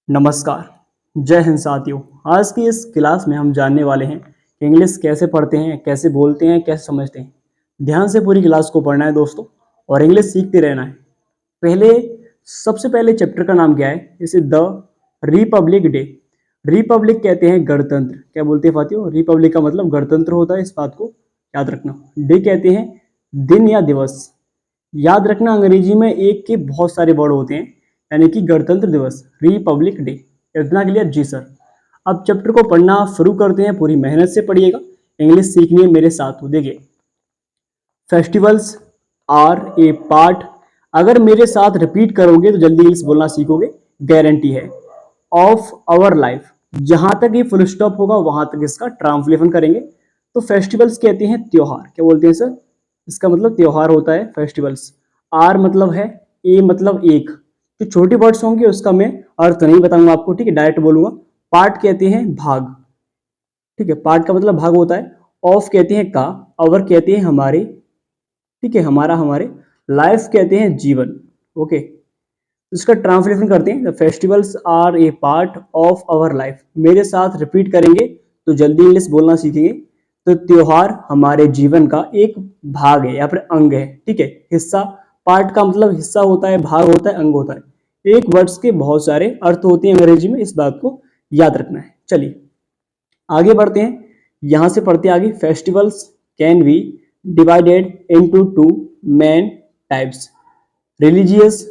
नमस्कार। जय हिंद साथियों। आज की इस क्लास में हम जानने वाले हैं कि इंग्लिश कैसे पढ़ते हैं, कैसे बोलते हैं, कैसे समझते हैं। ध्यान से पूरी क्लास को पढ़ना है दोस्तों, और इंग्लिश सीखते रहना है। पहले सबसे पहले चैप्टर का नाम क्या है? इसे द रिपब्लिक डे। रिपब्लिक कहते हैं गणतंत्र। क्या बोलते हैं साथियों? रिपब्लिक का मतलब गणतंत्र होता है, इस बात को याद रखना। डे कहते हैं दिन या दिवस। याद रखना, अंग्रेजी में एक के बहुत सारे वर्ड होते हैं, यानी कि गणतंत्र दिवस, रिपब्लिक डे। इतना क्लियर? जी सर। अब चैप्टर को पढ़ना शुरू करते हैं। पूरी मेहनत से पढ़िएगा, इंग्लिश सीखनी है मेरे साथ। तो देखिए, फेस्टिवल्स आर ए पार्ट। अगर मेरे साथ रिपीट करोगे तो जल्दी इंग्लिश बोलना सीखोगे, गारंटी है। ऑफ आवर लाइफ, जहां तक ये फुल स्टॉप होगा वहां तक इसका ट्रांसलेशन करेंगे। तो फेस्टिवल्स कहते हैं त्योहार। क्या बोलते हैं सर? इसका मतलब त्योहार होता है फेस्टिवल्स। आर मतलब है, ए मतलब एक। जो छोटे वर्ड्स होंगे उसका मैं अर्थ नहीं बताऊंगा आपको, ठीक है, डायरेक्ट बोलूंगा। पार्ट कहते हैं भाग, ठीक है, पार्ट का मतलब भाग होता है। ऑफ कहते हैं का, अवर कहते हैं हमारे, ठीक है, हमारा, हमारे। लाइफ कहते हैं जीवन। ओके, इसका ट्रांसलेशन करते हैं। The festivals are a part of our life. मेरे साथ रिपीट करेंगे तो जल्दी इंग्लिश बोलना सीखेंगे। तो त्योहार हमारे जीवन का एक भाग है या फिर अंग है, ठीक है, हिस्सा। पार्ट का मतलब हिस्सा होता है, भाग होता है, अंग होता है। एक वर्ड्स के बहुत सारे अर्थ होते हैं अंग्रेजी में, इस बात को याद रखना है। चलिए आगे बढ़ते हैं, यहां से पढ़ते हैं आगे। Festivals can be divided into two main types: religious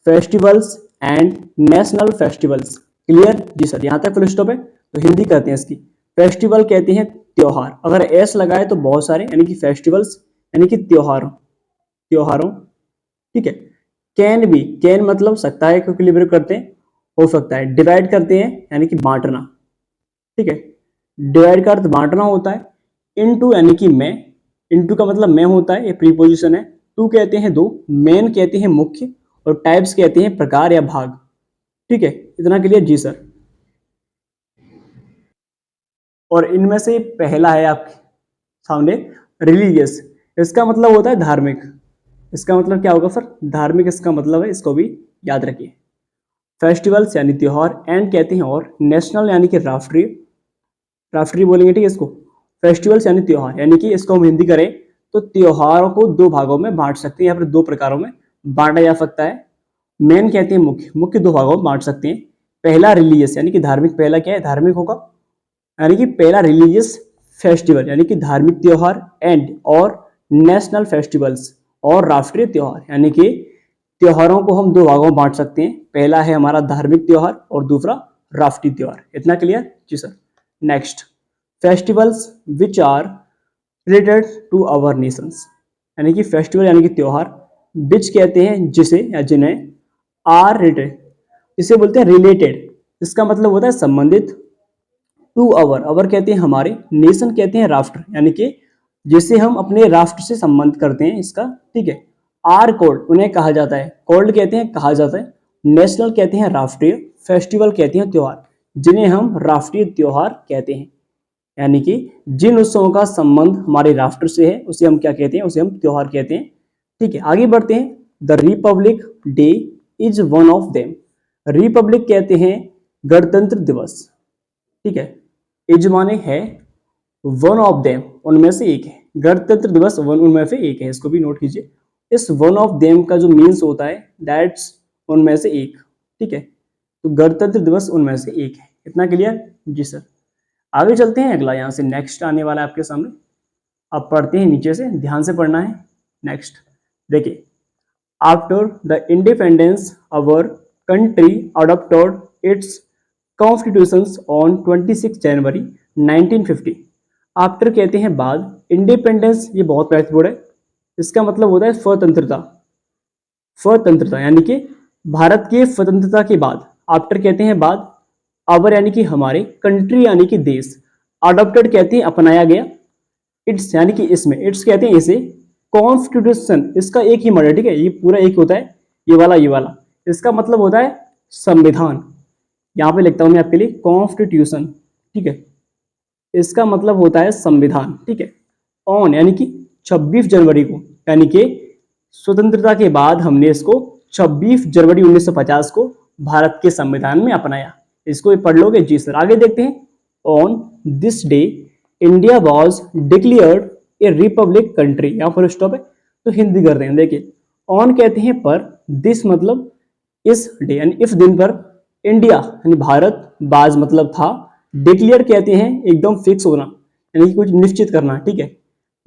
festivals and national festivals. Clear? जी सर। यहाँ तक फुल स्टॉप है, तो हिंदी करते हैं इसकी। फेस्टिवल कहते हैं त्योहार, अगर एस लगाए तो बहुत सारे, यानी कि फेस्टिवल्स यानी कि त्योहारों, त्योहारों, ठीक है। कैन भी, कैन मतलब सकता है, क्योंकि लिबर करते हैं, हो सकता है। डिवाइड करते हैं यानी कि बांटना, ठीक है, डिवाइड का अर्थ बांटना होता है। इनटू यानी कि मैं, इनटू का मतलब मैं होता है, ये प्रीपोजिशन है। टू कहते हैं दो, मेन कहते हैं मुख्य, और टाइप्स कहते हैं प्रकार या भाग, ठीक है। इतना क्लियर? जी सर। और इनमें से पहला है आपके सामने रिलीजियस। इसका मतलब होता है धार्मिक। इसका मतलब क्या होगा सर? धार्मिक इसका मतलब है, इसको भी याद रखिए। फेस्टिवल्स यानी त्योहार, एंड कहते हैं और, नेशनल यानी कि राष्ट्रीय, राष्ट्रीय बोलेंगे, ठीक है इसको। फेस्टिवल्स यानी त्योहार, यानी कि इसको हम हिंदी करें तो त्योहारों को दो भागों में बांट सकते हैं या फिर दो प्रकारों में बांटा जा सकता है। मेन कहते हैं मुख्य, मुख्य दो भागों में बांट सकते हैं। पहला रिलीजियस यानी कि धार्मिक, पहला क्या है? धार्मिक होगा, यानी कि पहला रिलीजियस फेस्टिवल यानी कि धार्मिक त्योहार, एंड और नेशनल फेस्टिवल्स और राष्ट्रीय त्योहार, यानी कि त्योहारों को हम दो भागों में बांट सकते हैं। पहला है हमारा धार्मिक त्योहार और दूसरा राष्ट्रीय त्योहार। इतना क्लियर? जी sir. Next, festivals which are related to our nations, यानी कि फेस्टिवल यानी कि त्योहार, विच कहते हैं जिसे या जिन्हें, आर रिलेटेड, इसे बोलते हैं रिलेटेड, इसका मतलब होता है संबंधित। टू आवर, अवर कहते हैं हमारे, नेशन कहते हैं राष्ट्र, यानी कि जिसे हम अपने राष्ट्र से संबंध करते हैं इसका, ठीक है। आर कोल्ड, उन्हें कहा जाता है, कोल्ड कहते हैं कहा जाता है। नेशनल कहते हैं राष्ट्रीय, फेस्टिवल कहते हैं त्योहार, जिन्हें हम राष्ट्रीय त्योहार कहते हैं। यानी कि जिन उत्सवों का संबंध हमारे राष्ट्र से है उसे हम क्या कहते हैं? उसे हम त्योहार कहते हैं, ठीक है। आगे बढ़ते हैं। The Republic Day is one of them. Republic कहते हैं गणतंत्र दिवस, ठीक है। इज माने है, वन ऑफ देम उनमें से एक है। गणतंत्र दिवस वन उनमें से एक है, इसको भी नोट कीजिए। इस वन ऑफ देम का जो मीन्स होता है दैट्स उनमें से एक, ठीक है। तो गणतंत्र दिवस उनमें से एक है। इतना क्लियर? जी सर। आगे चलते हैं, अगला यहाँ से नेक्स्ट आने वाला है आपके सामने। अब पढ़ते हैं नीचे से, ध्यान से पढ़ना है। नेक्स्ट देखिए, after the independence our country adopted its constitutions on 26 January 1950। After कहते हैं बाद, इंडिपेंडेंस ये बहुत महत्वपूर्ण है, इसका मतलब होता है स्वतंत्रता, स्वतंत्रता यानी कि भारत के स्वतंत्रता के बाद। आफ्टर कहते हैं बाद, आवर यानी कि हमारे, कंट्री यानी कि देश, अडॉप्टेड कहते हैं अपनाया गया, इट्स यानी कि इसमें, इट्स कहते हैं इसे, कॉन्स्टिट्यूशन इसका एक ही वर्ड है, ठीक है, ये पूरा एक होता है, ये वाला ये वाला, इसका मतलब होता है संविधान। यहाँ पे लिखता हूं मैं आपके लिए कॉन्स्टिट्यूशन, ठीक है, इसका मतलब होता है संविधान, ठीक है। ऑन यानी कि 26 जनवरी को, यानी कि स्वतंत्रता के बाद हमने इसको 26 जनवरी 1950 को भारत के संविधान में अपनाया। इसको भी पढ़ लोगे जी सर। आगे देखते हैं, on this day India was declared A Republic country, यहाँ पर स्टॉप है तो हिंदी कर रहे हैं। देखिए ऑन कहते हैं पर, दिस मतलब इस डे यानी इस दिन पर, इंडिया यानी भारत, बाज मतलब था, डिक्लेयर कहते हैं एकदम फिक्स होना यानी कि कुछ निश्चित करना, ठीक है।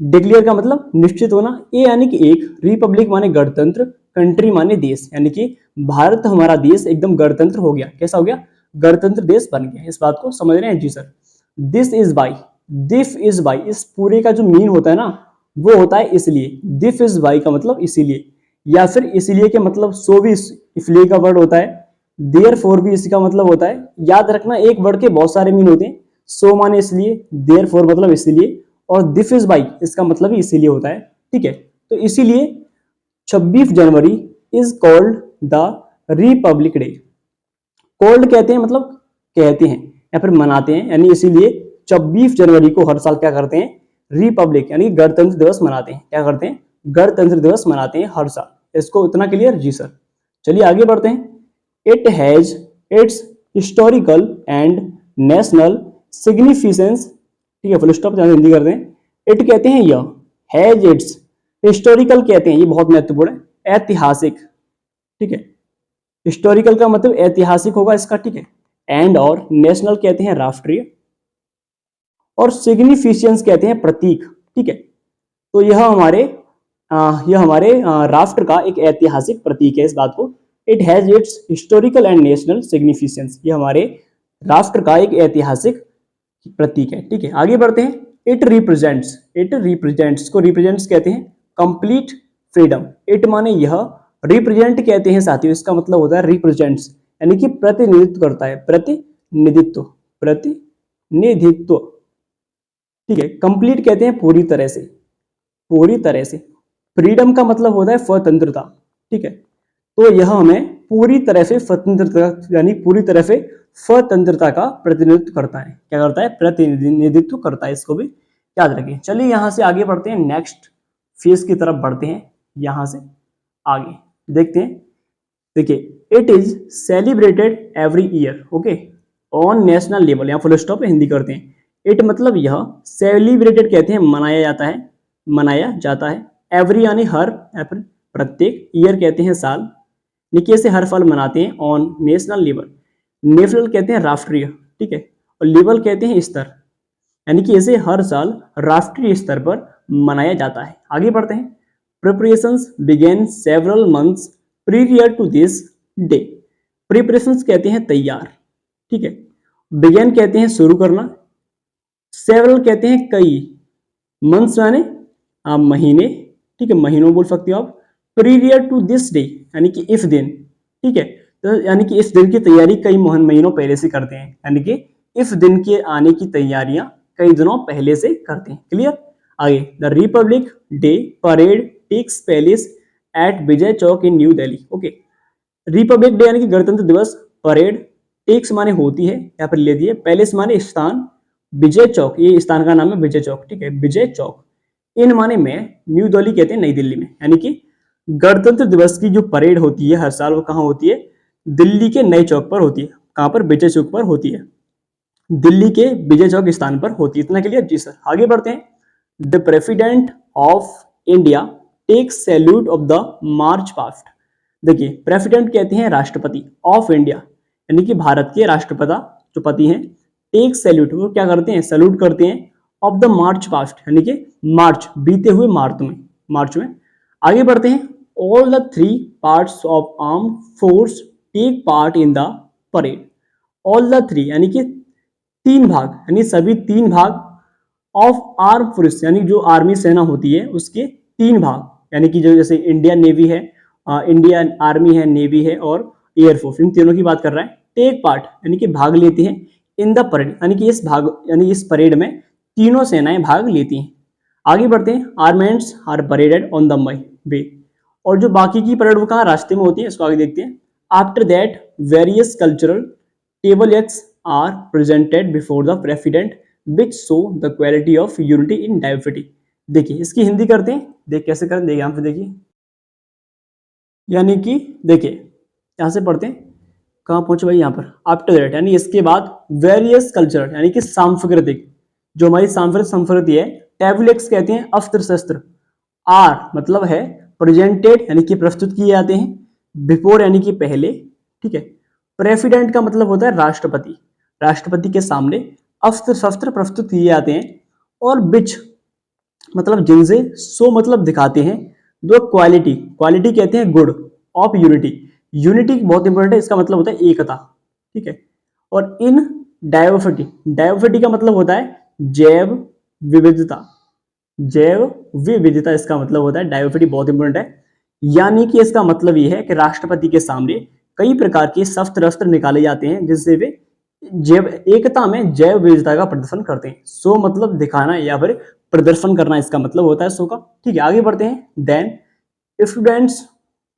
डिक्लेयर का मतलब निश्चित होना, ए यानी कि एक, रिपब्लिक माने गणतंत्र, कंट्री माने देश, यानी कि भारत हमारा देश एकदम गणतंत्र हो गया। कैसा हो गया? गणतंत्र देश बन गया। इस बात को समझ रहे हैं जी sir. This is by, this is by, इस पूरे का जो मीन होता है ना वो होता है इसलिए। दिस इज बाई का मतलब इसीलिए, या फिर इसलिए के मतलब सो भी इसलिए का वर्ड होता है, देयर फोर भी इसी का मतलब होता है। याद रखना एक वर्ड के बहुत सारे मीन होते हैं। सो माने इसलिए, देयर फोर मतलब इसलिए, और दिस इज बाई इसका मतलब भी इसीलिए होता है, ठीक है। तो इसीलिए 26 जनवरी is called the Republic day. Called कहते हैं मतलब कहते हैं या फिर मनाते हैं, यानी इसीलिए 26 जनवरी को हर साल क्या करते हैं? रिपब्लिक यानी गणतंत्र दिवस मनाते हैं। क्या करते हैं? गणतंत्र दिवस मनाते हैं हर साल। इसको इतना क्लियर जी सर। चलिए आगे बढ़ते हैं। It has its historical and national significance, ठीक है, फुल स्टॉप, हिंदी करते हैं। इट कहते हैं यह, हैज इट्स, हिस्टोरिकल कहते हैं ये बहुत महत्वपूर्ण है, ऐतिहासिक, ठीक है। हिस्टोरिकल का मतलब ऐतिहासिक होगा इसका, ठीक है। एंड और नेशनल कहते हैं राष्ट्रीय, और सिग्निफिकेंस कहते हैं प्रतीक, ठीक है। तो यह हमारे राष्ट्र का एक ऐतिहासिक प्रतीक है। इस बात को, it has its historical and national significance, ये हमारे राष्ट्र का एक ऐतिहासिक प्रतीक है, ठीक है। आगे बढ़ते हैं। इट रिप्रेजेंट्स को रिप्रेजेंट्स कहते हैं कंप्लीट फ्रीडम। इट माने यह, रिप्रेजेंट कहते हैं साथियों इसका मतलब होता है रिप्रेजेंट्स, यानी कि प्रतिनिधित्व करता है, प्रतिनिधित्व, प्रतिनिधित्व, ठीक है। कंप्लीट कहते हैं पूरी तरह से, पूरी तरह से। फ्रीडम का मतलब होता है स्वतंत्रता, ठीक है। तो यह हमें पूरी तरह से स्वतंत्रता यानी पूरी तरह से स्वतंत्रता का प्रतिनिधित्व करता है। क्या करता है? प्रतिनिधित्व करता है। इसको भी याद रखिए। चलिए यहां से आगे बढ़ते हैं, नेक्स्ट फेज की तरफ बढ़ते हैं। यहां से आगे देखते हैं। देखिए it is celebrated every year, okay, on national level, यहाँ फुल स्टॉप हिंदी करते हैं। इट मतलब यह, सेलिब्रेटेड कहते हैं मनाया जाता है, मनाया जाता है। एवरी यानी हर, प्रत्येक, ईयर कहते हैं साल, देखिए से हर साल मनाते हैं ऑन नेशनल लेवल। नेशनल कहते हैं राष्ट्रीय, ठीक है, और लेवल कहते हैं स्तर, यानी कि इसे हर साल राष्ट्रीय स्तर पर मनाया जाता है। आगे बढ़ते हैं। Preparations begin several months prior to this day. Preparations कहते हैं तैयार, ठीक है। बिगेन कहते हैं शुरू करना, सेवरल कहते हैं कई, मंथ्स यानी महीने, ठीक है, महीनों बोल सकते हो आप। प्रीवियर टू दिस डे यानी कि इस दिन, ठीक है। तो यानी कि इस दिन की तैयारी कई महीनों पहले से करते हैं, यानी कि इस दिन के आने की तैयारियां कई दिनों पहले से करते हैं। क्लियर? आगे, the Republic Day parade takes place at Vijay Chowk in New Delhi, okay. Republic Day यानी कि गणतंत्र दिवस, परेड, टेक्स माने होती है, यहाँ पर ले दिए, पैलेस माने स्थान, विजय चौक, ये स्थान का नाम है विजय चौक, ठीक है, विजय चौक। इन माने में, न्यू दिल्ली कहते हैं नई दिल्ली में, यानी कि गणतंत्र दिवस की जो परेड होती है हर साल वो कहाँ होती है? दिल्ली के नए चौक पर होती है। कहाँ पर? विजय चौक पर होती है, दिल्ली के विजय चौक स्थान पर होती है। इतना क्लियर जी सर। आगे बढ़ते हैं। The president of India take salute of the march past. देखिए प्रेसिडेंट कहते हैं राष्ट्रपति, ऑफ इंडिया यानी कि भारत के राष्ट्रपिता जो पति हैं, टेक सैल्यूट वो क्या करते हैं? सैल्यूट करते हैं, ऑफ द मार्च पास्ट यानी कि मार्च, बीते हुए मार्च में। आगे बढ़ते हैं। All the 3 parts of arm force take part in the parade. All the 3 यानी कि 3 भाग, यानी सभी 3 भाग, ऑफ आर्म फोर्स यानी जो आर्मी सेना होती है उसके 3 भाग, यानी कि जो जैसे इंडियन नेवी है, इंडियन आर्मी है, नेवी है और एयरफोर्स, इन तीनों की बात कर रहा है। टेक पार्ट यानी कि भाग लेती हैं, इन द परेड यानी कि इस परेड में तीनों सेनाएं भाग लेती हैं। आगे बढ़ते हैं। आर्मेंट्स आर परेडेड ऑन द वे, और जो बाकी की परेड वो कहाँ? रास्ते में होती है। इसको आगे देखते हैं। After that various cultural table acts are presented before the president which show the quality of unity in diversity. देखिए इसकी हिंदी करते हैं, देख कैसे करें, देखिए, यानी कि देखिए यहां से पढ़ते हैं। कहाँ पहुंचे भाई, यहाँ पर आफ्टर दैट, यानी इसके बाद वेरियस कल्चर यानी कि सांस्कृतिक, जो हमारी सांस्कृतिक संस्कृति है, टैबुलेक्स कहते हैं अस्त्र शस्त्र, आर मतलब है प्रेजेंटेड यानी कि प्रस्तुत किए जाते हैं, बिफोर यानी कि पहले, ठीक है। प्रेसिडेंट का मतलब होता है राष्ट्रपति, राष्ट्रपति के सामने अस्त्र शस्त्र प्रस्तुत किए जाते हैं, और बिच मतलब जिनसे, सो मतलब दिखाते हैं, दो क्वालिटी, क्वालिटी कहते हैं गुड, ऑफ यूनिटी, यूनिटी बहुत इंपॉर्टेंट है, इसका मतलब होता है एकता, ठीक है। और इन डाइवर्सिटी, डाइवर्सिटी का मतलब होता है जैव विविधता, जैव विविधता इसका मतलब होता है, डाइवर्सिटी बहुत इंपॉर्टेंट है। यानी कि इसका मतलब ये है कि राष्ट्रपति के सामने कई प्रकार के शस्त्र अस्त्र निकाले जाते हैं जिससे वे जैव एकता में जैव विविधता का प्रदर्शन करते हैं। सो मतलब दिखाना या फिर प्रदर्शन करना इसका मतलब होता है शो का, ठीक है। आगे बढ़ते हैं। Then students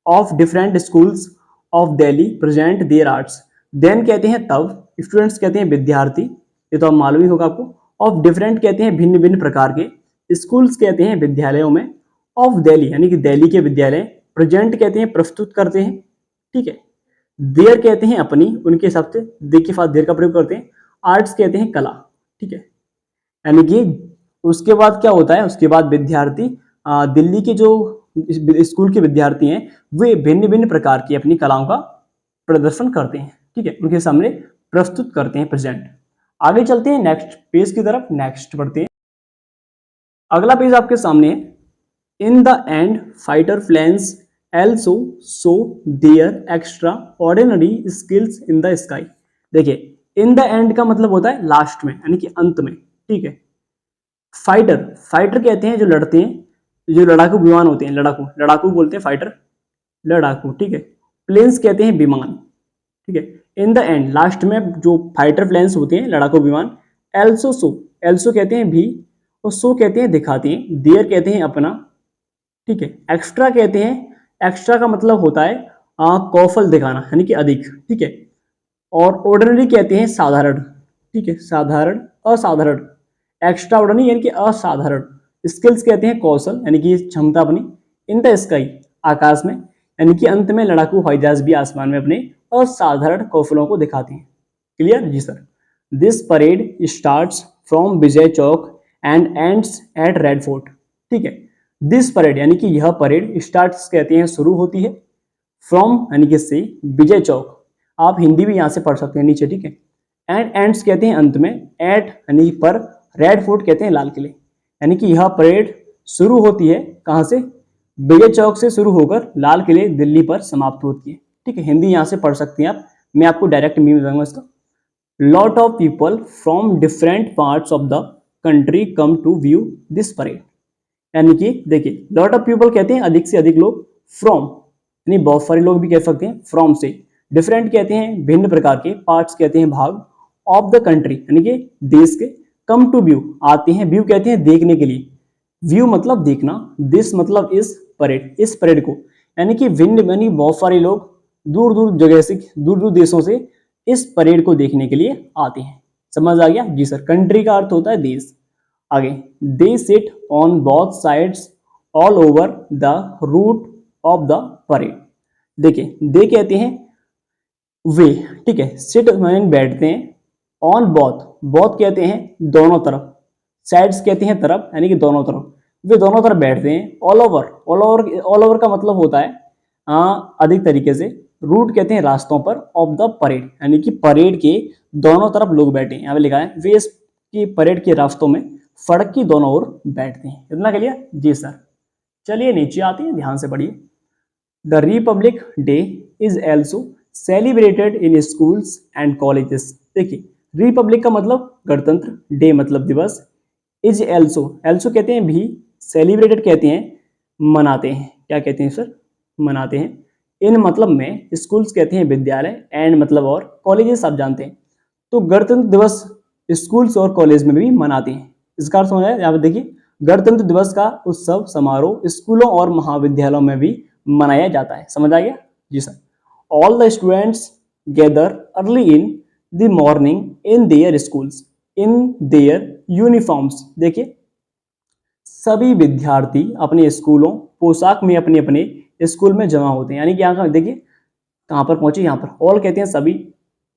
of different schools of Delhi present their arts, then कहते हैं तब, स्टूडेंट्स कहते हैं विद्यार्थी, ये तो अब मालूम ही होगा आपको, ऑफ डिफरेंट कहते हैं भिन्न भिन्न प्रकार के, स्कूल्स कहते हैं विद्यालयों में, ऑफ दिल्ली यानी कि दिल्ली के विद्यालय, प्रेजेंट कहते हैं प्रस्तुत करते हैं, ठीक है। देयर कहते हैं अपनी, उनके हिसाब से दे के साथ देर का प्रयोग करते हैं, आर्ट्स कहते हैं कला, ठीक है। यानी कि उसके बाद क्या होता है, उसके बाद विद्यार्थी दिल्ली के जो स्कूल के विद्यार्थी हैं वे भिन्न भिन्न प्रकार की अपनी कलाओं का प्रदर्शन करते हैं, ठीक है, उनके सामने प्रस्तुत करते हैं, प्रेजेंट। आगे चलते हैं नेक्स्ट पेज की तरफ, नेक्स्ट पढ़ते हैं। अगला पेज आपके सामने है। In the end fighter planes also show their extraordinary skills in the sky। देखिए इन द एंड का मतलब होता है लास्ट में यानी कि अंत में, ठीक है। फाइटर, फाइटर कहते हैं जो लड़ते हैं, जो लड़ाकू विमान होते हैं, लड़ाकू, लड़ाकू बोलते हैं फाइटर, लड़ाकू, ठीक है। प्लेन्स कहते हैं विमान, ठीक है। इन द एंड लास्ट में जो फाइटर प्लेन्स होते हैं, लड़ाकू विमान, एल्सो सो, एल्सो कहते हैं भी, और सो कहते हैं दिखाते हैं, देयर कहते हैं अपना, ठीक है। एक्स्ट्रा कहते हैं, एक्स्ट्रा का मतलब होता है कौशल दिखाना यानी कि अधिक, ठीक है। और ऑर्डिनरी कहते हैं साधारण, ठीक है, साधारण, असाधारण, एक्स्ट्रा ऑर्डिनरी यानी कि असाधारण। स्किल्स कहते हैं कौशल यानी कि क्षमता अपनी। इन द स्काई आकाश में, यानी कि अंत में लड़ाकू हवाई जहाज भी आसमान में अपने असाधारण कौशलों को दिखाते हैं। क्लियर जी sir. This parade starts from Vijay Chowk and ends at Red Fort, ठीक है। दिस परेड यानी कि यह परेड स्टार्ट्स कहते हैं शुरू होती है, फ्रॉम यानी कि से, विजय चौक, आप हिंदी भी यहाँ से पढ़ सकते हैं नीचे, ठीक है। एंड एंड्स कहते हैं अंत में, एट यानी पर, रेड फोर्ट कहते हैं लाल किले, यानी कि यह परेड शुरू होती है कहाँ से, विजय चौक से शुरू होकर लाल किले दिल्ली पर समाप्त होती है, ठीक है। हिंदी यहाँ से पढ़ सकते हैं आप, मैं आपको डायरेक्ट मीम दूंगा इसका। Lot of people from different parts of the country come to view this parade, यानी कि देखिए लॉट ऑफ पीपल कहते हैं अधिक से अधिक लोग, फ्रॉम यानी बहुत सारे लोग भी कह सकते हैं, फ्रॉम से, डिफरेंट कहते हैं भिन्न प्रकार के, पार्ट्स कहते हैं भाग, ऑफ द कंट्री यानी कि देश के, कम टू व्यू आते हैं, व्यू कहते हैं देखने के लिए, व्यू मतलब देखना, दिस मतलब इस परेड, इस परेड को, यानी कि भिन्न यानी बहुत सारे लोग दूर दूर जगह से, दूर दूर देशों से इस परेड को देखने के लिए आते हैं। समझ आ गया जी सर। कंट्री का अर्थ होता है देश। आगे, they sit on both sides all over the route of the parade, देखिए दे कहते हैं वे, ठीक है, सिट मैंने बैठते हैं, ऑन बोथ, बोथ कहते हैं दोनों तरफ, साइड्स कहते हैं तरफ यानी कि दोनों तरफ, वे दोनों तरफ बैठते हैं, all over, all over, all over का मतलब होता है अधिक तरीके से, रूट कहते हैं रास्तों पर, ऑफ द परेड यानी कि परेड के दोनों तरफ लोग बैठे हैं, यहाँ पे लिखा है वे इसकी परेड के रास्तों में सड़क की दोनों ओर बैठते हैं। इतना क्लियर जी सर। चलिए नीचे आते हैं, ध्यान से पढ़िए। The Republic Day is also celebrated in schools and colleges, देखिए रिपब्लिक का मतलब गणतंत्र, डे मतलब दिवस, इज एल्सो, एल्सो कहते हैं भी, सेलिब्रेटेड कहते हैं मनाते हैं, क्या कहते हैं सर, मनाते हैं, इन मतलब में, स्कूल्स कहते हैं विद्यालय, एंड मतलब और, कॉलेजेस आप जानते हैं, तो गणतंत्र दिवस स्कूल्स और कॉलेज में भी मनाते हैं। इसका अर्थ समझ, यहाँ पे देखिए गणतंत्र दिवस का उत्सव समारोह स्कूलों और महाविद्यालयों में भी मनाया जाता है। समझ आ गया जी sir. All the students gather early in the morning in their schools in their uniforms, देखिए सभी विद्यार्थी अपने स्कूलों पोशाक में अपने अपने स्कूल में जमा होते हैं, यानी कि यहाँ देखिए कहाँ पर पहुंचे, यहाँ पर। ऑल कहते हैं सभी,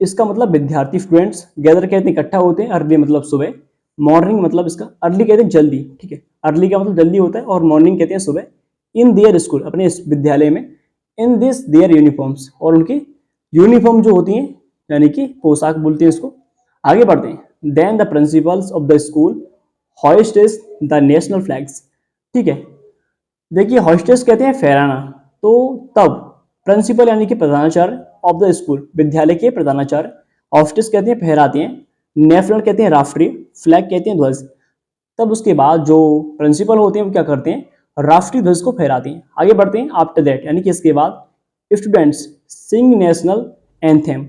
इसका मतलब विद्यार्थी, स्टूडेंट्स। गैदर कहते हैं इकट्ठा होते हैं, अर्ली मतलब सुबह। मॉर्निंग मतलब इसका, अर्ली कहते हैं जल्दी, ठीक है, अर्ली का मतलब जल्दी होता है, और मॉर्निंग कहते हैं सुबह। इन देयर स्कूल, अपने इस विद्यालय में। इन दिस देयर यूनिफॉर्म्स, और उनकी यूनिफॉर्म जो होती हैं, यानी कि पोशाक बोलते हैं इसको। आगे बढ़ते हैं। Then the principals of the school hoists the national flags, ठीक है। देखिए हॉस्टेस कहते हैं फहराना, तो तब प्रिंसिपल यानी कि प्रधानाचार्य ऑफ द स्कूल, विद्यालय के प्रधानाचार्य, हॉस्टेस कहते हैं फहराते हैं, नेशनल कहते हैं राष्ट्रीय, फ्लैग कहते हैं ध्वज। तब उसके बाद जो प्रिंसिपल होते हैं वो क्या करते हैं, राष्ट्रीय ध्वज को फहराते हैं। आगे बढ़ते हैं। आफ्टर दैट यानी कि इसके बाद स्टूडेंट्स सिंग नेशनल एंथेम,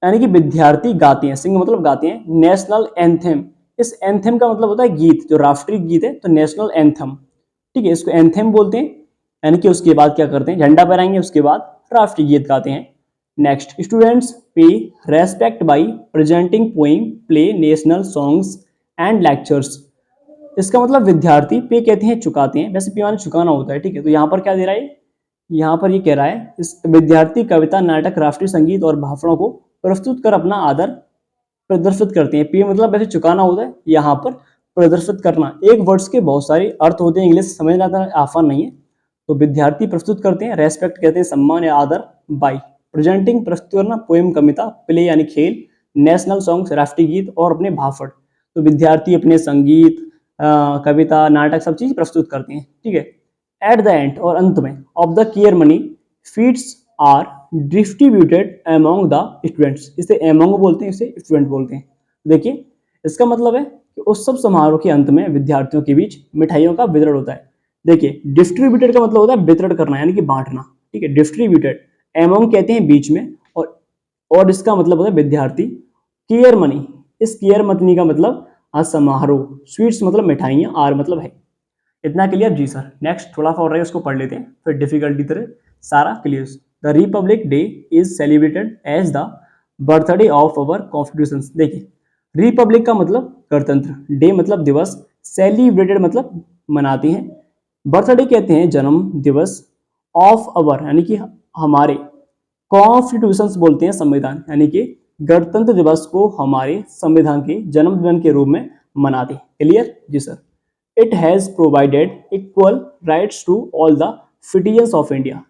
यानी कि विद्यार्थी गाते हैं, सिंग मतलब गाते हैं, नेशनल एंथेम। इस एंथेम का मतलब होता है गीत, जो राष्ट्रीय गीत है, तो नेशनल एंथम, ठीक है, इसको एंथेम बोलते हैं। यानी कि उसके बाद क्या करते हैं, झंडा फहराएंगे, उसके बाद राष्ट्रीय गीत गाते हैं। नेक्स्ट, स्टूडेंट्स पे respect by presenting poem, play, national songs and lectures. इसका मतलब विद्यार्थी पे कहते हैं चुकाते हैं, वैसे पे माने चुकाना होता है, ठीक है। तो यहाँ पर क्या दे रहा है, यहाँ पर ये कह रहा है इस विद्यार्थी कविता, नाटक, राष्ट्रीय संगीत और भाषणों को प्रस्तुत कर अपना आदर प्रदर्शित करते हैं। पे मतलब वैसे चुकाना होता है, यहाँ पर प्रदर्शित करना। एक वर्ड्स के बहुत सारे अर्थ होते हैं, इंग्लिश समझना आसान नहीं है, तो विद्यार्थी प्रस्तुत करते हैं, रेस्पेक्ट कहते हैं सम्मान या आदर, बाई प्रेजेंटिंग प्रस्तुत करना, पोएम कविता, प्ले यानी खेल, नेशनल सॉन्ग्स राष्ट्रीय गीत, और अपने भाषण। तो विद्यार्थी अपने संगीत, कविता, नाटक सब चीज प्रस्तुत करते हैं, ठीक है। एट द एंड और अंत में of the care money feeds are distributed among the students, इसे अमोंग बोलते हैं, इसे स्टूडेंट बोलते हैं। देखिए इसका मतलब है कि उत्सव समारोह के अंत में विद्यार्थियों के बीच मिठाइयों का वितरण होता है। देखिए डिस्ट्रीब्यूटेड का मतलब होता है वितरण करना, यानी कि बांटना, ठीक है, डिस्ट्रीब्यूटेड। अमोंग कहते हैं बीच में, और इसका मतलब होता है विद्यार्थी। केयर मनी, इस केयर मनी का मतलब समारोह, स्वीट्स मतलब मिठाइयाँ, आर मतलब है। इतना क्लियर जी सर। नेक्स्ट थोड़ा सा और है, उसको पढ़ लेते हैं, फिर डिफिकल्टी तरह सारा clear. The Republic Day is celebrated as the birthday of our constitution. देखिए रिपब्लिक का मतलब गणतंत्र, डे मतलब दिवस, सेलिब्रेटेड मतलब मनाते हैं, बर्थडे कहते हैं जन्म दिवस, ऑफ अवर यानी कि हमारे, कॉन्स्टिट्यूशंस बोलते हैं संविधान, यानी कि गणतंत्र दिवस को हमारे संविधान के जन्मदिन के रूप में मनाते हैं। क्लियर जी sir. It has provided equal rights to all the citizens of India.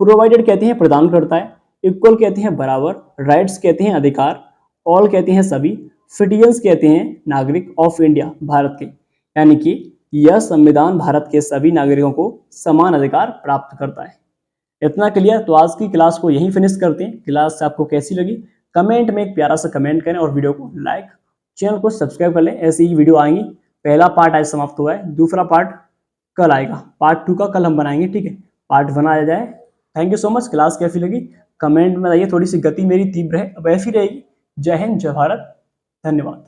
Provided कहते हैं प्रदान करता है, इक्वल कहते हैं बराबर, राइट्स कहते हैं अधिकार, ऑल कहते हैं सभी, सिटीजन्स कहते हैं नागरिक, ऑफ इंडिया भारत के, यानी कि यह संविधान भारत के सभी नागरिकों को समान अधिकार प्राप्त करता है। इतना क्लियर। तो आज की क्लास को यहीं फिनिश करते हैं। क्लास आपको कैसी लगी कमेंट में एक प्यारा सा कमेंट करें, और वीडियो को लाइक, चैनल को सब्सक्राइब कर लें, ऐसी ही वीडियो आएंगी। पहला पार्ट आज समाप्त हुआ है, दूसरा पार्ट कल आएगा, पार्ट 2 का कल हम बनाएंगे, ठीक है, पार्ट 1 आ जाए। Thank you so much. Class कैसी लगी कमेंट में बताइए, थोड़ी सी गति मेरी तीव्र है, अब ऐसी रहेगी। जय हिंद, जय भारत, धन्यवाद।